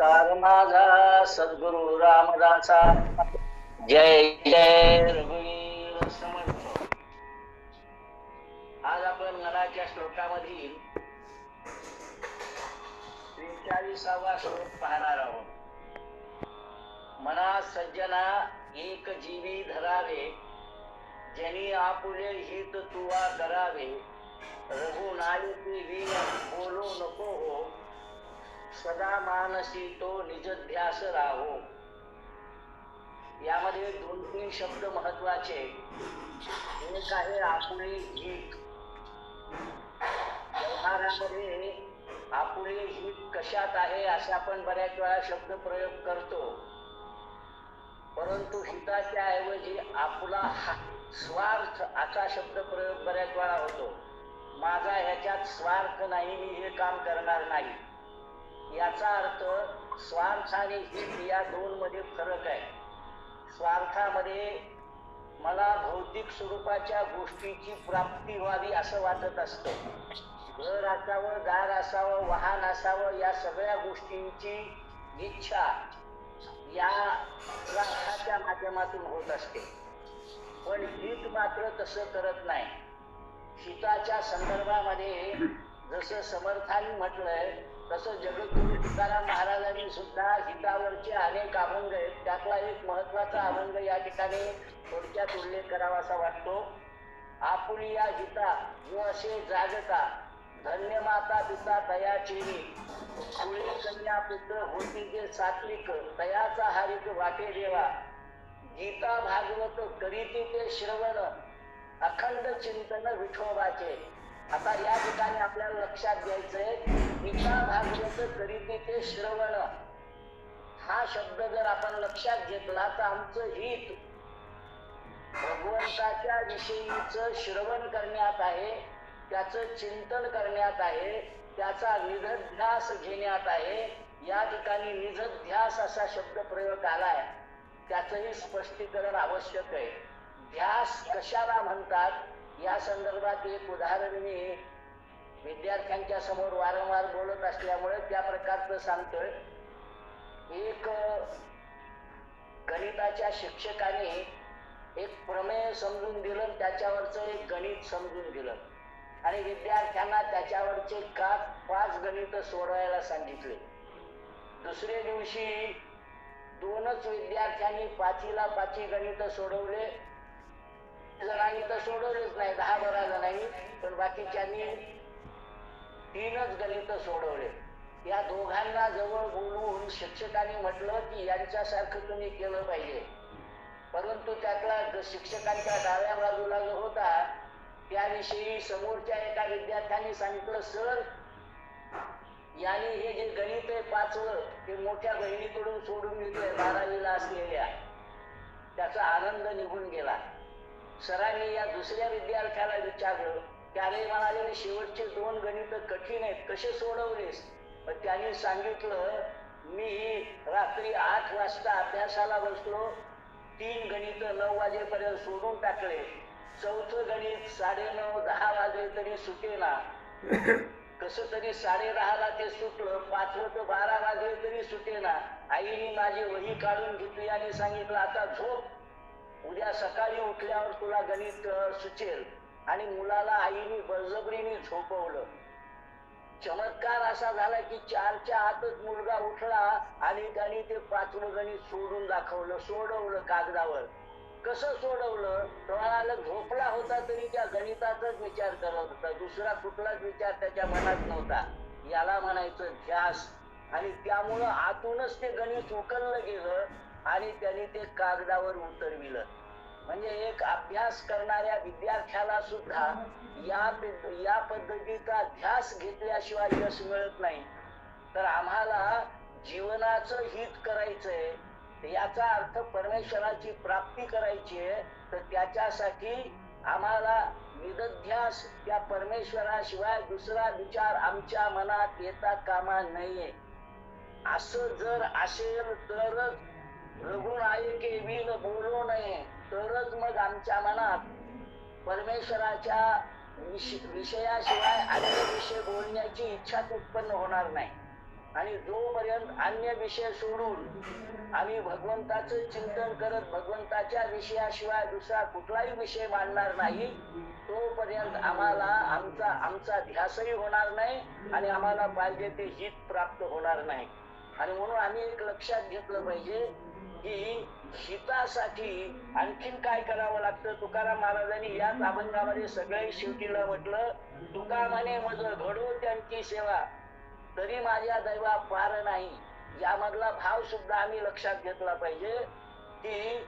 नमस्कार माझा सद्गुरु रामदासा. जय जय रघुवीर समर्थ. आज आपण नराच्या श्लोकामधील 43वा श्लोक पाहणार आहोत. मना सज्जना एक जीवी धरावे, जनी आपुले हित तुवा करावे. रघुनायकी वीण बोलो नको हो, सदा मानसी तो निज ध्यास राहो. यामध्ये 2-3 शब्द महत्वाचे. एक आहे आपुले हित. व्यवहारामध्ये आपुले हित कशात आहे असे आपण बऱ्याच वेळा शब्द प्रयोग करतो, परंतु हिताच्या ऐवजी आपला स्वार्थ असा शब्द प्रयोग बऱ्याच वेळा होतो. माझा ह्याच्यात स्वार्थ नाही, मी हे काम करणार नाही. याचा अर्थ स्वार्थ आणि हित या दोन मध्ये फरक आहे. स्वार्थामध्ये मला भौतिक स्वरूपाच्या गोष्टीची प्राप्ती व्हावी असं वाटत असतं. घर असावं, दार असावं, वाहन असावं, या सगळ्या गोष्टींची इच्छा या स्वार्थाच्या माध्यमातून होत असते. पण हित मात्र तसं करत नाही. हिताच्या संदर्भामध्ये जसं समर्थांनी म्हटलंय तसं जगद्गुरु तुकाराम महाराजांनी सुद्धा हितावरचे अनेक अभंग आहेत. त्यातला एक महत्वाचा अभंग या ठिकाणी थोडक्यात उल्लेख करावा असा वाटतो. आपुलिया हिता जो असे जागता, धन्य माता पिता तयाचेरी. खुळे कन्या पुत्र होती जे सात्विक, तयाचा हारिक वाटे देवा. गीता भागवत करीती ते श्रवण, अखंड चिंतन विठोबाचे. आता या ठिकाणी आपल्याला लक्षात घ्यायचंय, गीता भागवत करीती ते श्रवण हा शब्द जर आपण लक्षात घेतला तर आमचं हित भगवंताच्या विषयीचं श्रवण करण्यात आहे, त्याचं चिंतन करण्यात आहे, त्याचा निधध्यास घेण्यात आहे. या ठिकाणी निधध्यास असा शब्द प्रयोग आलाय, त्याचंही स्पष्टीकरण आवश्यक आहे. ध्यास कशाला म्हणतात या संदर्भात एक उदाहरण मी विद्यार्थ्यांच्या समोर वारंवार बोलत असल्यामुळे त्या प्रकारचं सांगतोय. एक गणिताच्या शिक्षकाने एक प्रमेय समजून दिलं, त्याच्यावरचं एक गणित समजून दिलं आणि विद्यार्थ्यांना त्याच्यावरचे 5 गणित सोडवायला सांगितले. दुसऱ्या दिवशी 2च विद्यार्थ्यांनी 5ला 5 गणित सोडवले. जणांनी तर सोडवलेच नाही, 10-12 जणांनी, पण बाकीच्यांनी 3च गणित सोडवले. या दोघांना जवळ बोलवून शिक्षकांनी म्हटलं की यांच्यासारखं तुम्ही केलं पाहिजे. परंतु त्यातला शिक्षकांच्या डाव्या बाजूला जो होता त्याविषयी समोरच्या एका विद्यार्थ्यांनी सांगितलं, सर यांनी हे जे गणित आहे 5वं ते मोठ्या बहिणीकडून सोडून घेतलंय 12वीला असलेल्या. त्याचा आनंद निघून गेला. सरांनी या दुसऱ्या विद्यार्थ्याला विचारलं, त्याने म्हणाले शेवटचे 2 गणित कठीण आहेत, कसे सोडवलेस? त्यांनी सांगितलं, मी रात्री 8 वाजता अभ्यासाला बसलो, 3 गणित 9 वाजेपर्यंत सोडून टाकले. 4थं गणित 9:30-10 वाजले तरी सुटेना. कसं तरी 10:30ला ते सुटलं. 5वं तर 12 वाजले तरी सुटेना. आईने माझी वही काढून घेतली आणि सांगितलं, आता झोप, उद्या सकाळी उठल्यावर तुला गणित सुचेल. आणि मुलाला आईने बळजबरीने झोपवलं. चमत्कार असा झाला की 4च्या आतच मुलगा उठला आणि त्याने ते 5वं गणित सोडून दाखवलं, सोडवलं कागदावर. कसं सोडवलं? तो म्हणाला, झोपला होता तरी त्या गणिताचाच विचार करत होता, दुसरा कुठलाच विचार त्याच्या मनात नव्हता. याला म्हणायचं ध्यास. आणि त्यामुळं आतूनच ते गणित उकललं गेलं आणि त्याने ते कागदावर उतरविलं. म्हणजे एक अभ्यास करणाऱ्या विद्यार्थ्याला सुद्धा या पद्धतीचा ध्यास घेतल्याशिवाय यश मिळत नाही. तर आम्हाला जीवनाचं हित करायचंय, याचा अर्थ परमेश्वराची प्राप्ती करायची आहे, तर त्याच्यासाठी आम्हाला निधध्यास त्या परमेश्वराशिवाय दुसरा विचार आमच्या मनात येता कामा नये. असं जर असेल तरच रघुनायके वीण बोलो नये, तरच मग आमच्या मनात परमेश्वराच्या विषयाशिवाय अन्य विषय बोलण्याची इच्छा उत्पन्न होणार नाही. आणि जोपर्यंत अन्य विषय सोडून आम्ही भगवंताचं चिंतन करत भगवंताच्या विषयाशिवाय दुसरा कुठलाही विषय मांडणार नाही, तोपर्यंत आम्हाला आमचा ध्यासही होणार नाही आणि आम्हाला पाहिजे ते हित प्राप्त होणार नाही. आणि म्हणून आम्ही एक लक्षात घेतलं पाहिजे की हितासाठी आणखीन काय करावं लागतं. तुकाराम महाराजांनी याच अभंगामध्ये सगळे शेवटीला म्हटलं, तुका म्हणे मज घडो त्यांची सेवा, तरी माझ्या दैवा पार नाही. यामधला भाव सुद्धा आम्ही लक्षात घेतला पाहिजे की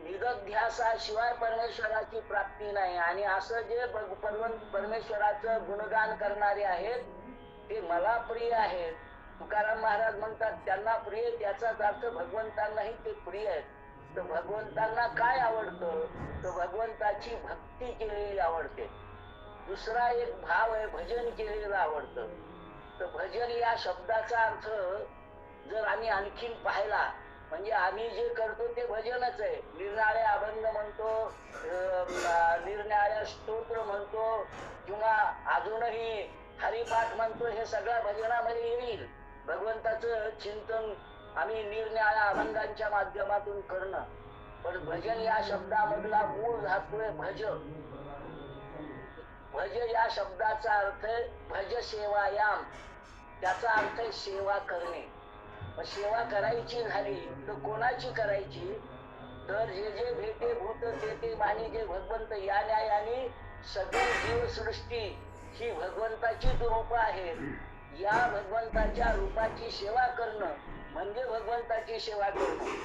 निरध्यासाशिवाय परमेश्वराची प्राप्ती नाही. आणि असं जे परमेश्वराचं गुणगान करणारे आहेत ते मला प्रिय आहेत. तुकाराम महाराज म्हणतात त्यांना प्रिय, त्याचाच अर्थ भगवंतांनाही ते प्रिय आहेत. तर भगवंतांना काय आवडतं, तर भगवंताची भक्ती केलेली आवडते. दुसरा एक भाव आहे भजन केलेलं आवडतं. तर भजन या शब्दाचा अर्थ जर आम्ही आणखीन पाहिला म्हणजे आम्ही जे करतो ते भजनच आहे. निरनिराळे अभंग म्हणतो, निरनिराळे स्तोत्र म्हणतो किंवा अजूनही हरिपाठ म्हणतो, हे सगळं भजनामध्ये येईल. भगवंताचं चिंतन आम्ही निरनिराळ्या अभंगांच्या माध्यमातून करणं. पण भजन या शब्दामधला मूळ धातू आहे भज. भज या शब्दाचा अर्थ भज सेवायाम, त्याचा अर्थ सेवा करणे. सेवा करायची झाली तर कोणाची करायची, तर जे जे भेटे भूत ते मानी जे भगवंत या न्यायाने सगळी जीवसृष्टी ही भगवंताचीच रूप आहेत. या भगवंताच्या रूपाची सेवा करणं म्हणजे भगवंताची सेवा करणं.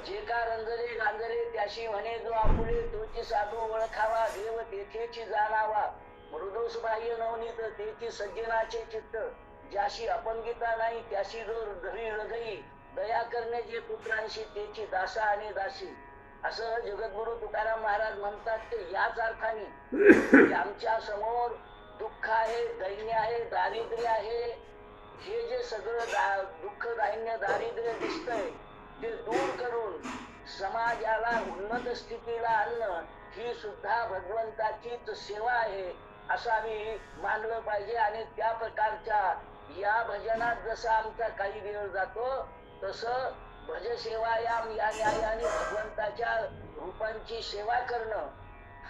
जे का रंजले गांजले त्याशी म्हणे जो आपुले, तोची साधू ओळखावा, देव तेथेची जाणावा, मृदोस बाह्य नवनीत तेची सज्जनाचे चित्त, ज्याशी अपंगिता नाही त्याशी जो धरी हृदयी, दया करणे जे पुत्रांशी तेची दासा आणि दासी. असं जगद्गुरु तुकाराम महाराज म्हणतात ते याच अर्थाने आमच्या समोर दुःख आहे, दैन्य आहे, दारिद्र्य आहे, हे जे सगळं दुःख दैन्य दारिद्र्य दिसतंय ते दूर करून समाजाला उन्नत स्थितीला आणणं ही सुद्धा भगवंताचीच सेवा आहे असं आम्ही मानलं पाहिजे. आणि त्या प्रकारच्या या भजनात जसा आमचा काही वेळ जातो तसं भज सेवायाम या न्यायाने भगवंताच्या रूपांची सेवा करणं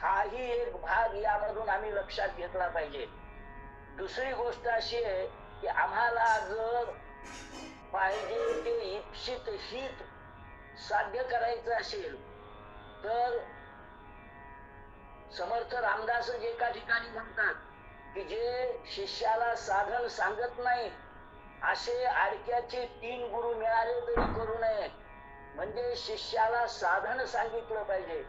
हाही एक भाग यामधून आम्ही लक्षात घेतला पाहिजे. दुसरी गोष्ट अशी आहे की आम्हाला जर पाहिजे ते इप्सित हित साध्य करायचं असेल तर समर्थ रामदास एका ठिकाणी म्हणतात की जे शिष्याला साधन सांगत नाही असे आडक्याचे 3 गुरु मिळाले तरी करू नये. म्हणजे शिष्याला साधन सांगितलं पाहिजे,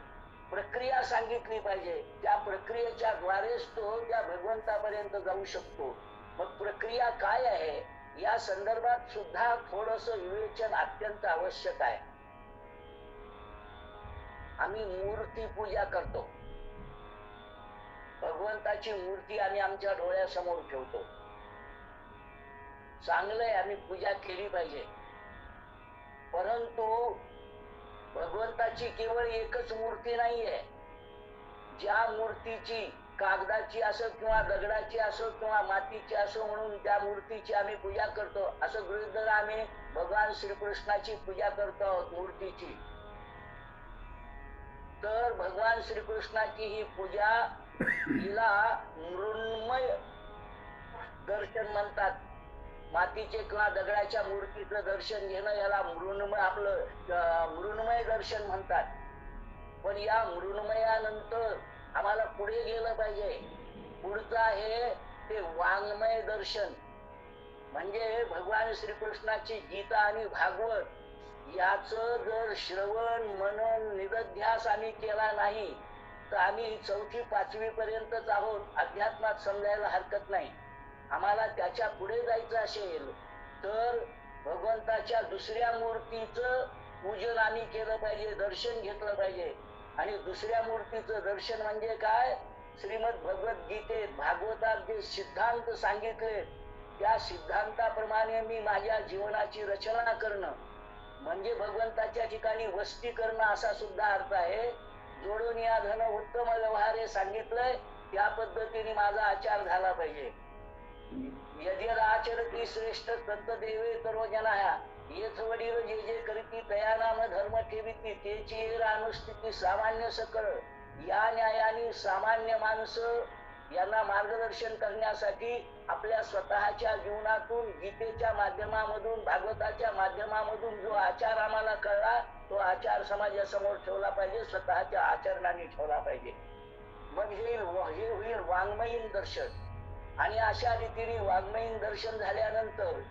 प्रक्रिया सांगितली पाहिजे, त्या प्रक्रियेच्या द्वारेच तो त्या भगवंतापर्यंत जाऊ शकतो. मग प्रक्रिया काय आहे या संदर्भात सुद्धा थोडस विवेचन अत्यंत आवश्यक आहे. आम्ही मूर्ती पूजा करतो, भगवंताची मूर्ती आम्ही आमच्या डोळ्यासमोर ठेवतो. चांगलंय, आम्ही पूजा केली पाहिजे. परंतु भगवंताची केवळ एकच मूर्ती नाहीये. ज्या मूर्तीची कागदाची असो किंवा दगडाची असो किंवा मातीची असो म्हणून त्या मूर्तीची आम्ही पूजा करतो, असं गृहीत धरा आम्ही भगवान श्रीकृष्णाची पूजा करतो आहोत मूर्तीची. तर भगवान श्रीकृष्णाची ही पूजा हिला मृण्मय दर्शन म्हणतात. मातीचे किंवा दगडाच्या मूर्तीचं दर्शन घेणं याला मृण्मय दर्शन म्हणतात. पण या मृण्मयानंतर आम्हाला पुढे गेलं पाहिजे. पुढचं आहे ते वाङ्मय दर्शन. म्हणजे भगवान श्रीकृष्णाची गीता आणि भागवत याचं जर श्रवण मनन निरध्यास आम्ही केला नाही तर आम्ही 4थी 5वी पर्यंतच आहोत, अध्यात्मात समजायला हरकत नाही. आम्हाला त्याच्या पुढे जायचं असेल तर भगवंताच्या दुसऱ्या मूर्तीचं पूजन आम्ही केलं पाहिजे, दर्शन घेतलं पाहिजे. आणि दुसऱ्या मूर्तीचं दर्शन म्हणजे काय, श्रीमद भगवद्गीतेत भागवतात जे सिद्धांत सांगितले त्या सिद्धांताप्रमाणे मी माझ्या जीवनाची रचना करणं म्हणजे भगवंताच्या ठिकाणी वस्ती करणं असा सुद्धा अर्थ आहे. जोडून या धन उत्तम व्यवहारे सांगितलंय त्या पद्धतीने माझा आचार झाला पाहिजे. यदिर आचरती श्रेष्ठ तत्देवे तरोजना येथ वडील जे जे करीती तया नाम धर्म ठेविती तेची अनुस्थिती सामान्य सकळ या न्यायाने सामान्य माणसं यांना मार्गदर्शन करण्यासाठी आपल्या स्वतःच्या जीवनातून गीतेच्या माध्यमामधून भागवताच्या माध्यमामधून जो आचार आम्हाला कळला तो आचार समाजासमोर ठेवला पाहिजे, स्वतःच्या आचरणाने ठेवला पाहिजे. मग हे होईल वाङ्मयीन दर्शन. आणि अशा रीतीने वाङ्मयीन दर्शन झाल्यानंतर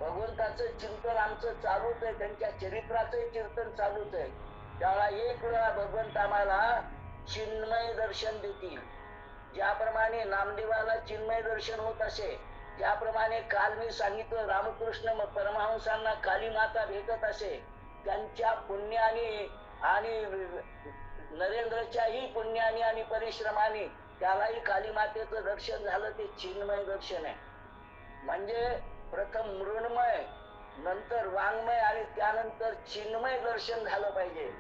भगवंताचं चिंतन आमचं चालूच आहे, त्यांच्या चरित्राचं चिंतन चालूच आहे. त्याला एक वेळा भगवंत आम्हाला चिन्मय दर्शन देतील. ज्याप्रमाणे नामदेवाला चिन्मय दर्शन होत असे, ज्याप्रमाणे काल मी सांगितलं रामकृष्ण परमहंसांना काली माता भेटत असे, त्यांच्या पुण्याने आणि नरेंद्रच्याही पुण्याने आणि परिश्रमाने त्यालाही काली मातेचं दर्शन झालं. ते चिन्मय दर्शन आहे. म्हणजे प्रथम मृण्मय, नंतर वाङ्मय आणि त्यानंतर चिन्मय दर्शन झालं पाहिजे.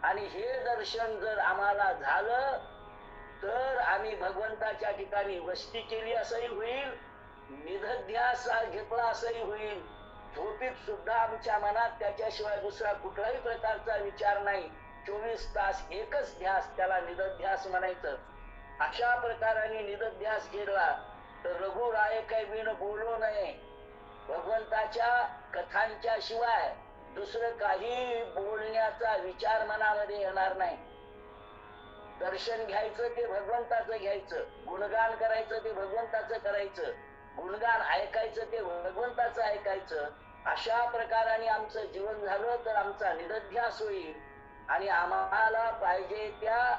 आणि हे दर्शन जर आम्हाला झालं तर आम्ही भगवंताच्या ठिकाणी वस्ती केली असंही होईल, निधध्यास घेतला असंही होईल. झोपीत सुद्धा आमच्या मनात त्याच्याशिवाय दुसरा कुठलाही प्रकारचा विचार नाही. 24 तास एकच ध्यास, त्याला निधध्यास म्हणायचं. अशा प्रकाराने निधध्यास केला तर रघुराय काही विण बोलू नये. भगवंताच्या कथांच्या शिवाय दुसरं काही बोलण्याचा विचार मनामध्ये येणार नाही. दर्शन घ्यायचं ते भगवंताचं घ्यायचं, गुणगान करायचं ते भगवंताचं करायचं, गुणगान ऐकायचं ते भगवंताचं ऐकायचं. अशा प्रकाराने आमचं जीवन झालं तर आमचा निधध्यास होईल आणि आम्हाला पाहिजे त्या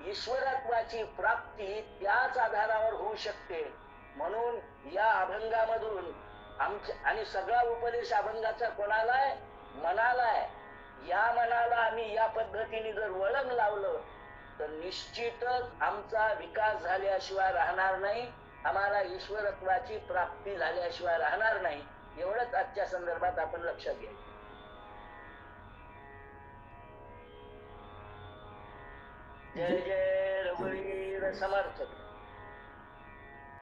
ईश्वरत्वाची प्राप्ती त्याच आधारावर होऊ शकते. म्हणून या अभंगामधून आमच्या आणि सगळा उपदेश अभंगाचा कोणाला आहे? मनाला आहे. या मनाला आम्ही या पद्धतीने जर वळण लावलं तर निश्चितच आमचा विकास झाल्याशिवाय राहणार नाही, आम्हाला ईश्वरत्वाची प्राप्ती झाल्याशिवाय राहणार नाही. एवढंच आजच्या संदर्भात आपण लक्षात घ्या. जय जय रघुवीर समर्थ.